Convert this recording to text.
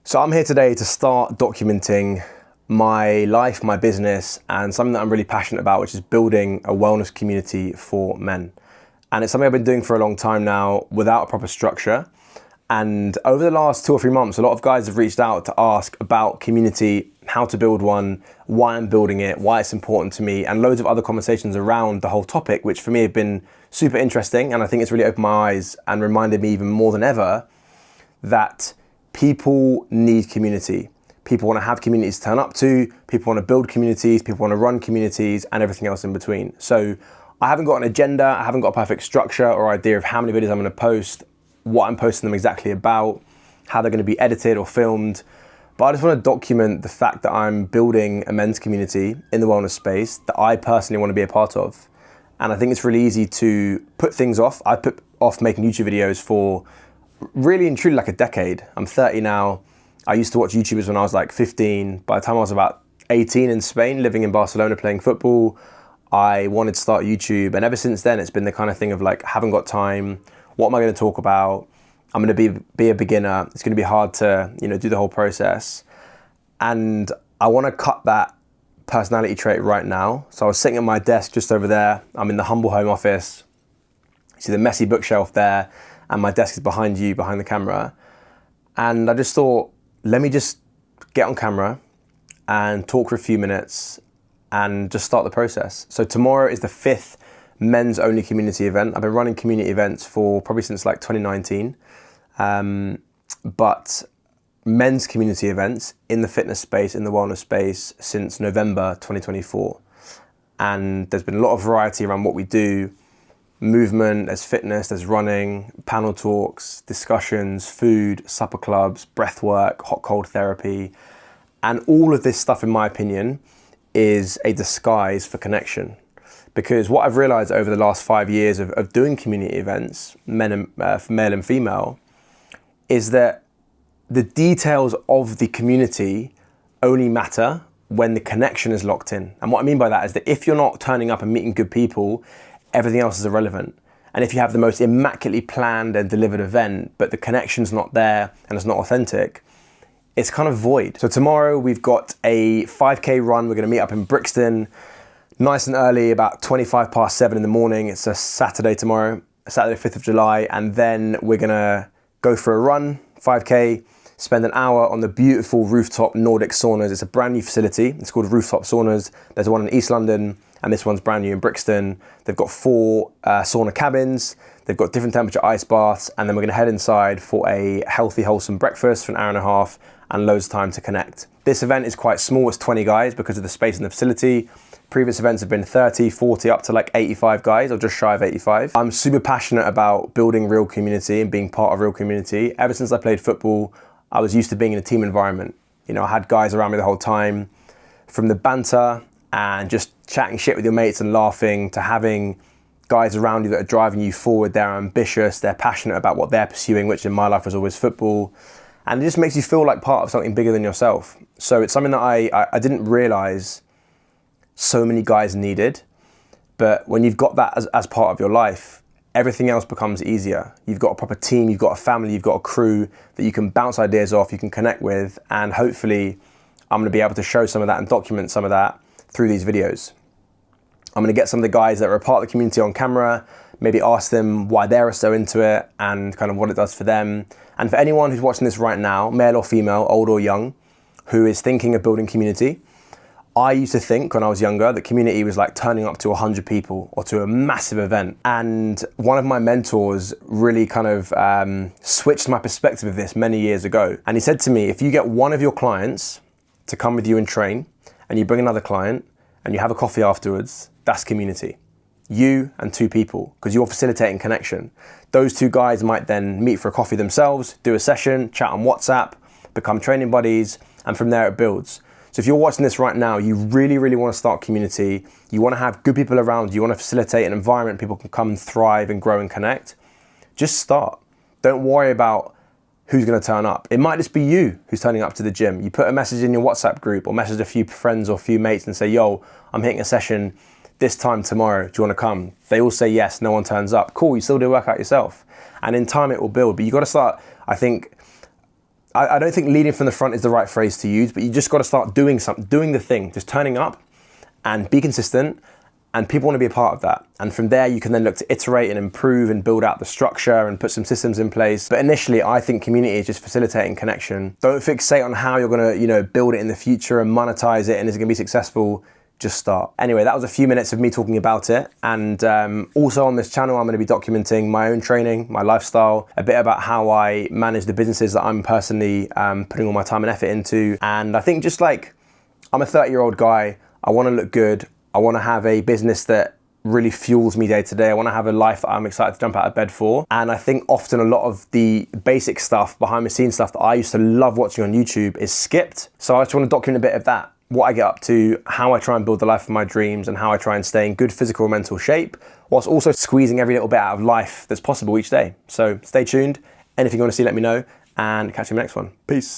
So I'm here today to start documenting my life, my business, and something that I'm really passionate about, which is building a wellness community for men. And it's something I've been doing for a long time now without a proper structure. And over the last 2 or 3 months, a lot of guys have reached out to ask about community, how to build one, why I'm building it, why it's important to me, and loads of other conversations around the whole topic, which for me have been super interesting. And I think it's really opened my eyes and reminded me even more than ever that people need community. People want to have communities to turn up to, people want to build communities, people want to run communities, and everything else in between. So I haven't got an agenda, I haven't got a perfect structure or idea of how many videos I'm going to post, what I'm posting them exactly about, how they're going to be edited or filmed. But I just want to document the fact that I'm building a men's community in the wellness space that I personally want to be a part of. And I think it's really easy to put things off. I put off making YouTube videos for really and truly like a decade. I'm 30 now. I used to watch YouTubers when I was like 15. By the time I was about 18 in Spain, living in Barcelona, playing football, I wanted to start YouTube. And ever since then, it's been the kind of thing of like, haven't got time. What am I going to talk about? I'm going to be a beginner. It's going to be hard to, do the whole process. And I want to cut that personality trait right now. So I was sitting at my desk just over there. I'm in the humble home office. You see the messy bookshelf there, and my desk is behind you, behind the camera. And I just thought, let me just get on camera and talk for a few minutes and just start the process. So tomorrow is the 5th men's only community event. I've been running community events for probably since like 2019. But men's community events in the fitness space, in the wellness space since November 2024. And there's been a lot of variety around what we do. Movement, there's fitness, there's running, panel talks, discussions, food, supper clubs, breath work, hot cold therapy. And all of this stuff, in my opinion, is a disguise for connection. Because what I've realized over the last 5 years of doing community events, male and female, is that the details of the community only matter when the connection is locked in. And what I mean by that is that if you're not turning up and meeting good people, everything else is irrelevant. And if you have the most immaculately planned and delivered event, but the connection's not there and it's not authentic, it's kind of void. So tomorrow we've got a 5K run. We're gonna meet up in Brixton, nice and early, about 7:25 in the morning. It's a Saturday tomorrow, Saturday, 5th of July. And then we're gonna go for a run, 5K, spend an hour on the beautiful rooftop Nordic saunas. It's a brand new facility. It's called Rooftop Saunas. There's one in East London, and this one's brand new in Brixton. They've got 4 sauna cabins. They've got different temperature ice baths, and then we're gonna head inside for a healthy, wholesome breakfast for an hour and a half and loads of time to connect. This event is quite small, it's 20 guys because of the space in the facility. Previous events have been 30, 40, up to like 85 guys, or just shy of 85. I'm super passionate about building real community and being part of real community. Ever since I played football, I was used to being in a team environment. I had guys around me the whole time, from the banter and just chatting shit with your mates and laughing, to having guys around you that are driving you forward. They're ambitious, they're passionate about what they're pursuing, which in my life was always football. And it just makes you feel like part of something bigger than yourself. So it's something that I didn't realize so many guys needed. But when you've got that as part of your life, everything else becomes easier. You've got a proper team, you've got a family, you've got a crew that you can bounce ideas off, you can connect with, and hopefully I'm gonna be able to show some of that and document some of that through these videos. I'm gonna get some of the guys that are a part of the community on camera, maybe ask them why they're so into it and kind of what it does for them. And for anyone who's watching this right now, male or female, old or young, who is thinking of building community, I used to think when I was younger that community was like turning up to 100 people or to a massive event. And one of my mentors really kind of switched my perspective of this many years ago. And he said to me, if you get one of your clients to come with you and train, and you bring another client and you have a coffee afterwards, that's community. You and 2 people, because you're facilitating connection. Those 2 guys might then meet for a coffee themselves, do a session, chat on WhatsApp, become training buddies, and from there it builds. So if you're watching this right now, you really, really want to start community, you want to have good people around, you want to facilitate an environment people can come and thrive and grow and connect, just start. Don't worry about who's going to turn up. It might just be you who's turning up to the gym. You put a message in your WhatsApp group or message a few friends or a few mates and say, yo, I'm hitting a session this time tomorrow. Do you want to come? They all say yes, no one turns up. Cool, you still do work out yourself. And in time it will build. But you got to start, I think, I don't think leading from the front is the right phrase to use, but you just got to start doing something, doing the thing, just turning up and be consistent. And people want to be a part of that. And from there, you can then look to iterate and improve and build out the structure and put some systems in place. But initially, I think community is just facilitating connection. Don't fixate on how you're going to, build it in the future and monetize it and is it going to be successful. Just start. Anyway, that was a few minutes of me talking about it. And also on this channel, I'm going to be documenting my own training, my lifestyle, a bit about how I manage the businesses that I'm personally putting all my time and effort into. And I think just like, I'm a 30-year-old guy. I want to look good. I want to have a business that really fuels me day to day. I want to have a life that I'm excited to jump out of bed for. And I think often a lot of the basic stuff, behind the scenes stuff that I used to love watching on YouTube is skipped. So I just want to document a bit of that, what I get up to, how I try and build the life of my dreams, and how I try and stay in good physical and mental shape, whilst also squeezing every little bit out of life that's possible each day. So stay tuned. Anything you want to see, let me know, and catch you in the next one. Peace.